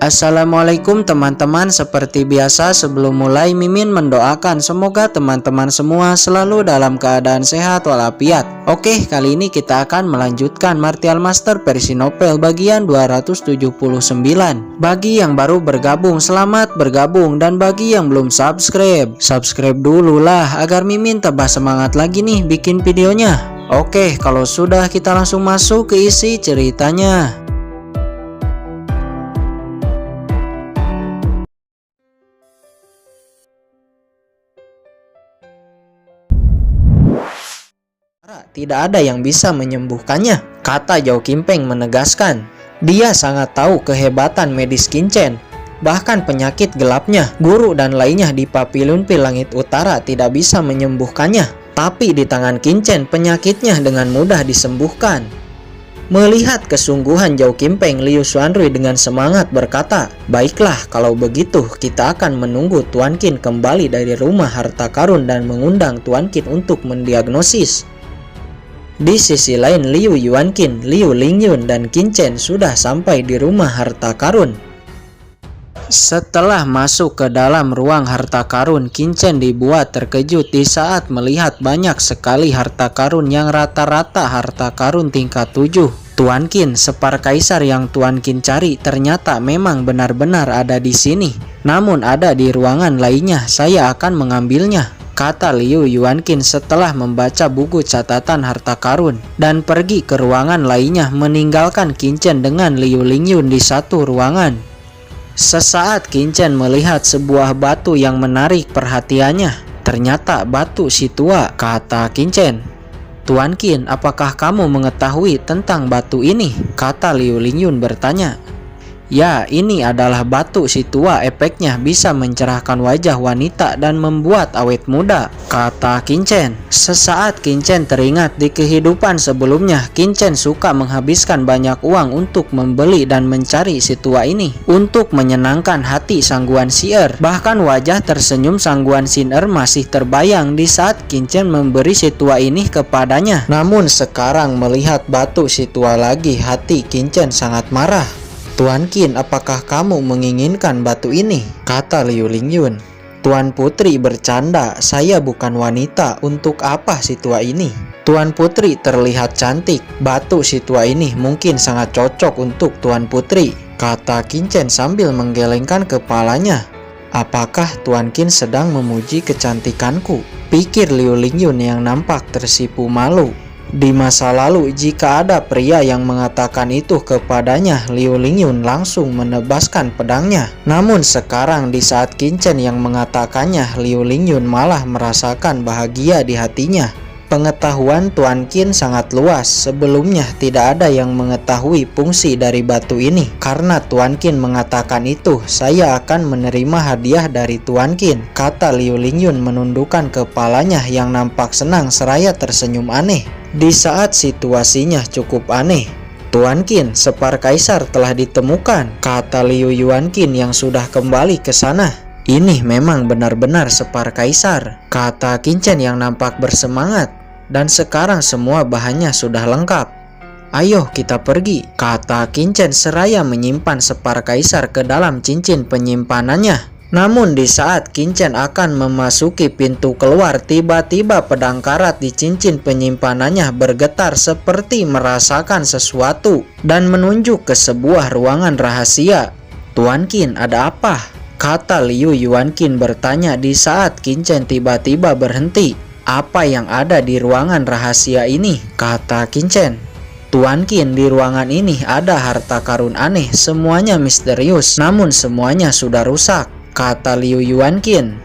Assalamualaikum teman-teman, seperti biasa sebelum mulai Mimin mendoakan semoga teman-teman semua selalu dalam keadaan sehat walafiat. Oke, kali ini kita akan melanjutkan Martial Master versi novel bagian 279. Bagi yang baru bergabung, selamat bergabung, dan bagi yang belum subscribe dulu lah agar Mimin tambah semangat lagi nih bikin videonya. Oke, kalau sudah kita langsung masuk ke isi ceritanya. Tidak ada yang bisa menyembuhkannya, kata Zhao Qimpeng menegaskan. Dia sangat tahu kehebatan medis Qin-Chen. Bahkan penyakit gelapnya, guru dan lainnya di Paviliun Pil Langit Utara tidak bisa menyembuhkannya. Tapi di tangan Qin-Chen penyakitnya dengan mudah disembuhkan. Melihat kesungguhan Zhao Qimpeng, Liu Xuanrui dengan semangat berkata, "Baiklah, kalau begitu kita akan menunggu Tuan Qin kembali dari rumah harta karun dan mengundang Tuan Qin untuk mendiagnosis." Di sisi lain, Liu Yuanqin, Liu Lingyun, dan Qin-Chen sudah sampai di rumah harta karun. Setelah masuk ke dalam ruang harta karun, Qin-Chen dibuat terkejut di saat melihat banyak sekali harta karun yang rata-rata harta karun tingkat 7. Tuan Qin, separ kaisar yang Tuan Qin cari ternyata memang benar-benar ada di sini. Namun ada di ruangan lainnya, saya akan mengambilnya, kata Liu Yuanqin setelah membaca buku catatan harta karun dan pergi ke ruangan lainnya, meninggalkan Qin-Chen dengan Liu Lingyun di satu ruangan. Sesaat Qin-Chen melihat sebuah batu yang menarik perhatiannya. Ternyata batu si tua, kata Qin-Chen. Tuan Qin, apakah kamu mengetahui tentang batu ini? Kata Liu Lingyun bertanya. Ya, ini adalah batu si tua, efeknya bisa mencerahkan wajah wanita dan membuat awet muda, kata Qin-Chen. Sesaat Qin-Chen teringat di kehidupan sebelumnya, Qin-Chen suka menghabiskan banyak uang untuk membeli dan mencari si tua ini untuk menyenangkan hati Sangguan Xi'er. Bahkan wajah tersenyum Sangguan Xi'er masih terbayang di saat Qin-Chen memberi si tua ini kepadanya. Namun sekarang melihat batu si tua lagi, hati Qin-Chen sangat marah. Tuan Qin, apakah kamu menginginkan batu ini? Kata Liu Lingyun. Tuan Putri bercanda, saya bukan wanita, untuk apa si tua ini? Tuan Putri terlihat cantik, batu si tua ini mungkin sangat cocok untuk Tuan Putri, kata Qin-Chen sambil menggelengkan kepalanya. Apakah Tuan Qin sedang memuji kecantikanku? Pikir Liu Lingyun yang nampak tersipu malu. Di masa lalu, jika ada pria yang mengatakan itu kepadanya, Liu Lingyun langsung menebaskan pedangnya. Namun sekarang di saat Qin-Chen yang mengatakannya, Liu Lingyun malah merasakan bahagia di hatinya. Pengetahuan Tuan Qin sangat luas. Sebelumnya tidak ada yang mengetahui fungsi dari batu ini. Karena Tuan Qin mengatakan itu, saya akan menerima hadiah dari Tuan Qin, kata Liu Lingyun menundukkan kepalanya yang nampak senang seraya tersenyum aneh. Di saat situasinya cukup aneh, Tuan Qin, separ kaisar telah ditemukan, kata Liu Yuanqin yang sudah kembali ke sana. Ini memang benar-benar separ kaisar, kata Qin-Chen yang nampak bersemangat. Dan sekarang semua bahannya sudah lengkap. Ayo kita pergi, kata Qin-Chen seraya menyimpan separ kaisar ke dalam cincin penyimpanannya. Namun di saat Qin-Chen akan memasuki pintu keluar, tiba-tiba pedang karat di cincin penyimpanannya bergetar seperti merasakan sesuatu dan menunjuk ke sebuah ruangan rahasia. Tuan Qin, ada apa? Kata Liu Yuanqin bertanya di saat Qin-Chen tiba-tiba berhenti. Apa yang ada di ruangan rahasia ini? Kata Qin-Chen. Tuan Qin, di ruangan ini ada harta karun aneh, semuanya misterius, namun semuanya sudah rusak, kata Liu Yuanqin.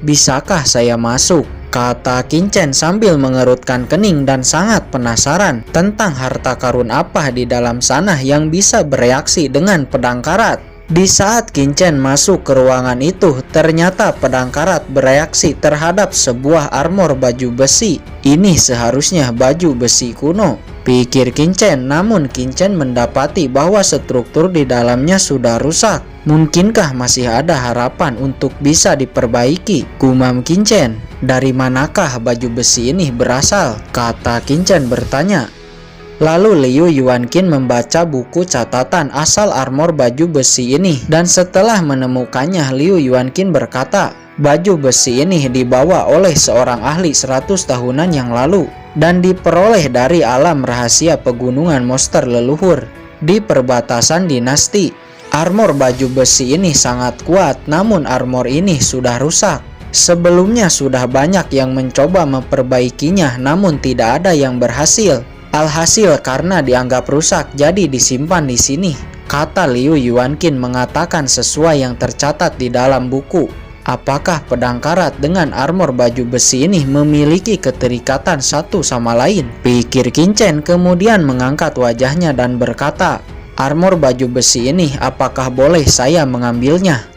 Bisakah saya masuk? Kata Qin-Chen sambil mengerutkan kening dan sangat penasaran tentang harta karun apa di dalam sana yang bisa bereaksi dengan pedang karat. Di saat Qin-Chen masuk ke ruangan itu, ternyata pedang karat bereaksi terhadap sebuah armor baju besi. Ini seharusnya baju besi kuno, pikir Qin-Chen. Namun Qin-Chen mendapati bahwa struktur di dalamnya sudah rusak. Mungkinkah masih ada harapan untuk bisa diperbaiki? Gumam Qin-Chen. Dari manakah baju besi ini berasal? Kata Qin-Chen bertanya. Lalu Liu Yuanqin membaca buku catatan asal armor baju besi ini, dan setelah menemukannya, Liu Yuanqin berkata, baju besi ini dibawa oleh seorang ahli 100 tahunan yang lalu dan diperoleh dari alam rahasia pegunungan monster leluhur di perbatasan dinasti. Armor baju besi ini sangat kuat, namun armor ini sudah rusak. Sebelumnya sudah banyak yang mencoba memperbaikinya, namun tidak ada yang berhasil. Alhasil karena dianggap rusak, jadi disimpan di sini, kata Liu Yuanqin mengatakan sesuai yang tercatat di dalam buku. Apakah pedang karat dengan armor baju besi ini memiliki keterikatan satu sama lain? Pikir Qin Chen, kemudian mengangkat wajahnya dan berkata, armor baju besi ini apakah boleh saya mengambilnya?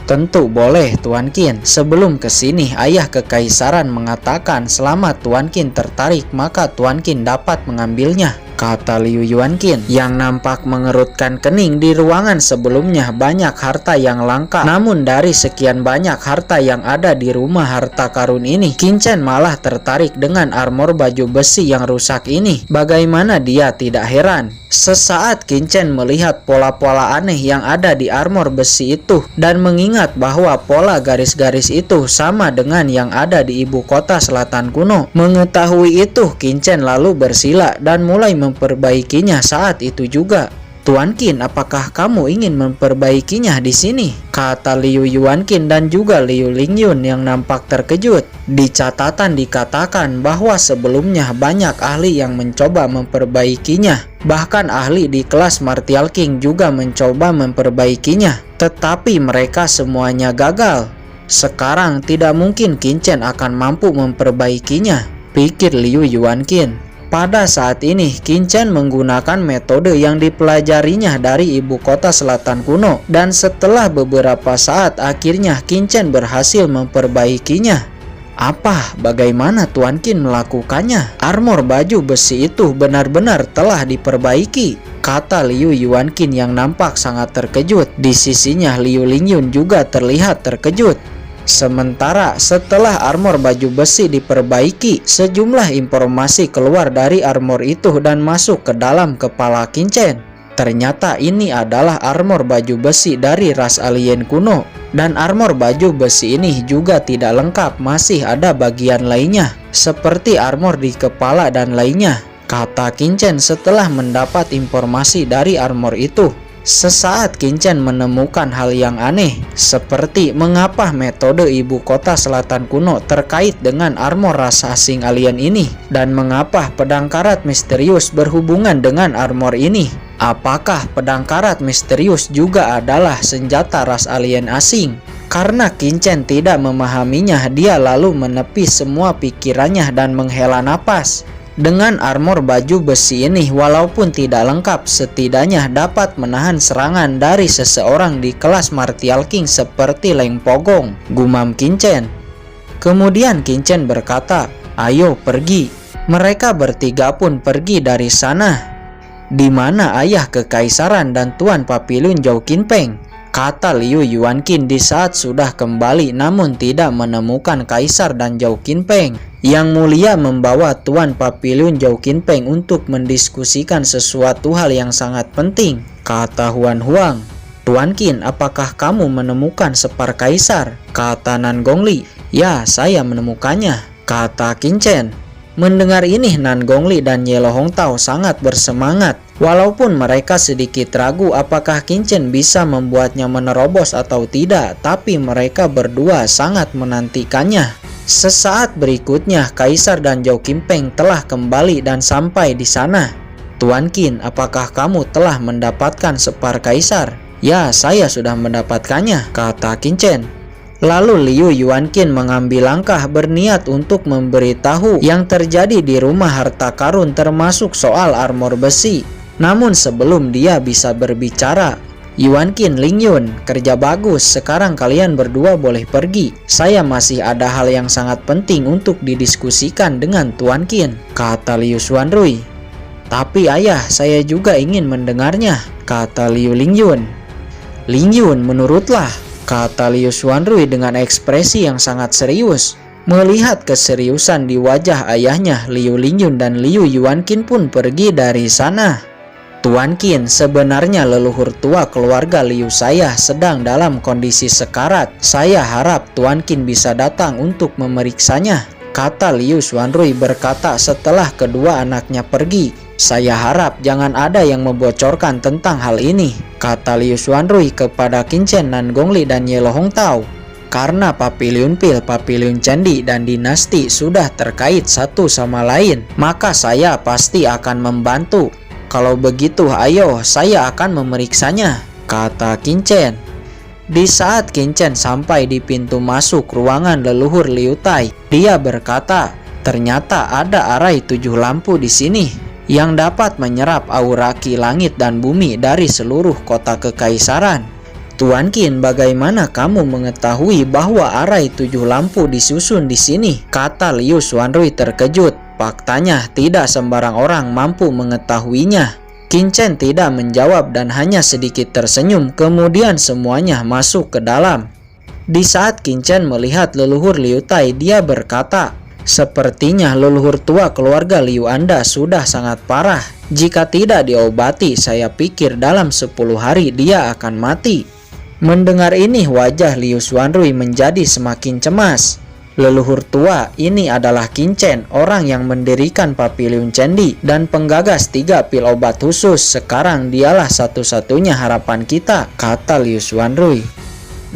Tentu boleh, Tuan Qin. Sebelum kesini, ayah kekaisaran mengatakan selama Tuan Qin tertarik, maka Tuan Qin dapat mengambilnya, kata Liu Yuanqin yang nampak mengerutkan kening. Di ruangan sebelumnya banyak harta yang langka, namun dari sekian banyak harta yang ada di rumah harta karun ini, Qin Chen malah tertarik dengan armor baju besi yang rusak ini. Bagaimana dia tidak heran? Sesaat Qin Chen melihat pola-pola aneh yang ada di armor besi itu dan mengingat bahwa pola garis-garis itu sama dengan yang ada di ibu kota selatan kuno. Mengetahui itu, Qin Chen lalu bersila dan mulai memperbaikinya saat itu juga. Tuan Qin, apakah kamu ingin memperbaikinya di sini? Kata Liu Yuanqin dan juga Liu Lingyun yang nampak terkejut. Di catatan dikatakan bahwa sebelumnya banyak ahli yang mencoba memperbaikinya. Bahkan ahli di kelas Martial King juga mencoba memperbaikinya, tetapi mereka semuanya gagal. Sekarang tidak mungkin Qin Chen akan mampu memperbaikinya, pikir Liu Yuanqin. Pada saat ini, Qin Chen menggunakan metode yang dipelajarinya dari ibu kota selatan kuno, dan setelah beberapa saat akhirnya Qin Chen berhasil memperbaikinya. Apa? Bagaimana Tuan Qin melakukannya? Armor baju besi itu benar-benar telah diperbaiki, kata Liu Yuanqin yang nampak sangat terkejut. Di sisinya Liu Lingyun juga terlihat terkejut. Sementara setelah armor baju besi diperbaiki, sejumlah informasi keluar dari armor itu dan masuk ke dalam kepala Qin Chen. Ternyata ini adalah armor baju besi dari ras alien kuno, dan armor baju besi ini juga tidak lengkap, masih ada bagian lainnya seperti armor di kepala dan lainnya, kata Qin Chen setelah mendapat informasi dari armor itu. Sesaat Qin Chen menemukan hal yang aneh, seperti mengapa metode ibu kota selatan kuno terkait dengan armor ras asing alien ini, dan mengapa pedang karat misterius berhubungan dengan armor ini. Apakah pedang karat misterius juga adalah senjata ras alien asing? Karena Qin Chen tidak memahaminya, dia lalu menepis semua pikirannya dan menghela napas. Dengan armor baju besi ini, walaupun tidak lengkap, setidaknya dapat menahan serangan dari seseorang di kelas Martial King seperti Leng Pogong, gumam Qin Chen. Kemudian Qin Chen berkata, ayo pergi. Mereka bertiga pun pergi dari sana. Di mana ayah kekaisaran dan Tuan Papilun Zhou Qinpeng? Kata Liu Yuanqin di saat sudah kembali namun tidak menemukan kaisar dan Zhou Qinpeng. Yang mulia membawa Tuan Papilun Zhou Qinpeng untuk mendiskusikan sesuatu hal yang sangat penting, kata Huan Huang. Tuan Qin, apakah kamu menemukan separ kaisar? Kata Nan Gongli. Ya, saya menemukannya, kata Qin Chen. Mendengar ini, Nan Gongli dan Ye Lo Hongtao sangat bersemangat. Walaupun mereka sedikit ragu apakah Qin Chen bisa membuatnya menerobos atau tidak, tapi mereka berdua sangat menantikannya. Sesaat berikutnya, Kaisar dan Zhou Qinpeng telah kembali dan sampai di sana. Tuan Qin, apakah kamu telah mendapatkan separ kaisar? Ya, saya sudah mendapatkannya, kata Qin Chen. Lalu Liu Yuanqin mengambil langkah berniat untuk memberitahu yang terjadi di rumah harta karun termasuk soal armor besi. Namun sebelum dia bisa berbicara, Yuanqin, Lingyun, kerja bagus, sekarang kalian berdua boleh pergi. Saya masih ada hal yang sangat penting untuk didiskusikan dengan Tuan Qin, kata Liu Xuanrui. Tapi ayah, saya juga ingin mendengarnya, kata Liu Lingyun. Lingyun, menurutlah, kata Liu Xuanrui dengan ekspresi yang sangat serius. Melihat keseriusan di wajah ayahnya, Liu Lingyun dan Liu Yuanqin pun pergi dari sana. Tuan Qin, sebenarnya leluhur tua keluarga Liu saya sedang dalam kondisi sekarat. Saya harap Tuan Qin bisa datang untuk memeriksanya, kata Liu Xuanrui berkata setelah kedua anaknya pergi. Saya harap jangan ada yang membocorkan tentang hal ini, kata Liu Xuanrui kepada Qin Chen, Nan Gongli dan Ye Lo Hongtao. Karena Papiliun Pil, Papiliun Candi, dan dinasti sudah terkait satu sama lain, maka saya pasti akan membantu. Kalau begitu ayo saya akan memeriksanya, kata Qin Chen. Di saat Qin Chen sampai di pintu masuk ruangan leluhur Liu Tai, dia berkata, ternyata ada arai 7 lampu di sini yang dapat menyerap aura ki langit dan bumi dari seluruh kota kekaisaran. Tuan Qin, bagaimana kamu mengetahui bahwa arai 7 lampu disusun di sini? Kata Liu Xuanrui terkejut. Faktanya tidak sembarang orang mampu mengetahuinya. Qin Chen tidak menjawab dan hanya sedikit tersenyum, kemudian semuanya masuk ke dalam. Di saat Qin Chen melihat leluhur Liu Tai, dia berkata, sepertinya leluhur tua keluarga Liu Anda sudah sangat parah. Jika tidak diobati, saya pikir dalam 10 hari dia akan mati. Mendengar ini, wajah Liu Xuanrui menjadi semakin cemas. Leluhur tua, ini adalah Qin Chen, orang yang mendirikan Papiliun Candi dan penggagas 3 pil obat khusus. Sekarang dialah satu-satunya harapan kita, kata Liu Xuanrui.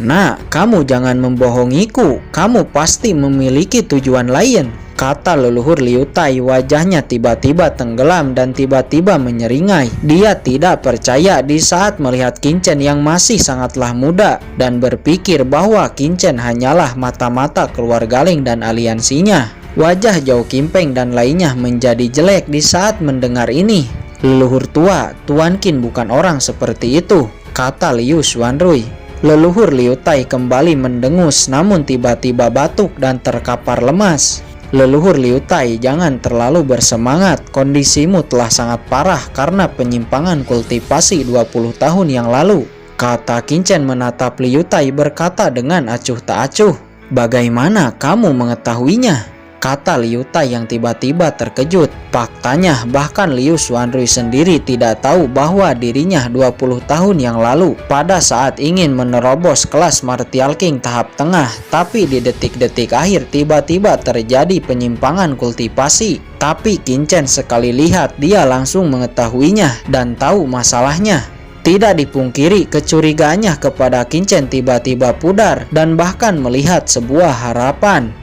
Nah, kamu jangan membohongiku, kamu pasti memiliki tujuan lain, kata leluhur Liu Tai. Wajahnya tiba-tiba tenggelam dan tiba-tiba menyeringai. Dia tidak percaya di saat melihat Qin Chen yang masih sangatlah muda dan berpikir bahwa Qin Chen hanyalah mata-mata keluarga Ling dan aliansinya. Wajah Zhao Qimpeng dan lainnya menjadi jelek di saat mendengar ini. Leluhur tua, Tuan Qin bukan orang seperti itu, kata Liu Xuanrui. Leluhur Liu Tai kembali mendengus namun tiba-tiba batuk dan terkapar lemas. Leluhur Liu Tai, jangan terlalu bersemangat, kondisimu telah sangat parah karena penyimpangan kultivasi 20 tahun yang lalu, kata Qin Chen menatap Liu Tai berkata dengan acuh tak acuh. Bagaimana kamu mengetahuinya? Kata Liu Tai yang tiba-tiba terkejut. Faktanya bahkan Liu Xuanrui sendiri tidak tahu bahwa dirinya 20 tahun yang lalu pada saat ingin menerobos kelas Martial King tahap tengah, tapi di detik-detik akhir tiba-tiba terjadi penyimpangan kultivasi. Tapi Qin Chen sekali lihat dia langsung mengetahuinya dan tahu masalahnya. Tidak dipungkiri kecurigaannya kepada Qin Chen tiba-tiba pudar dan bahkan melihat sebuah harapan.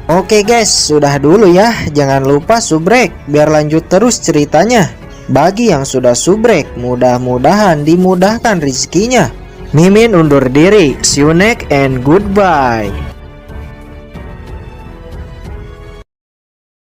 Oke guys, sudah dulu ya. Jangan lupa subrek biar lanjut terus ceritanya. Bagi yang sudah subrek, mudah-mudahan dimudahkan rezekinya. Mimin undur diri. See you next and goodbye.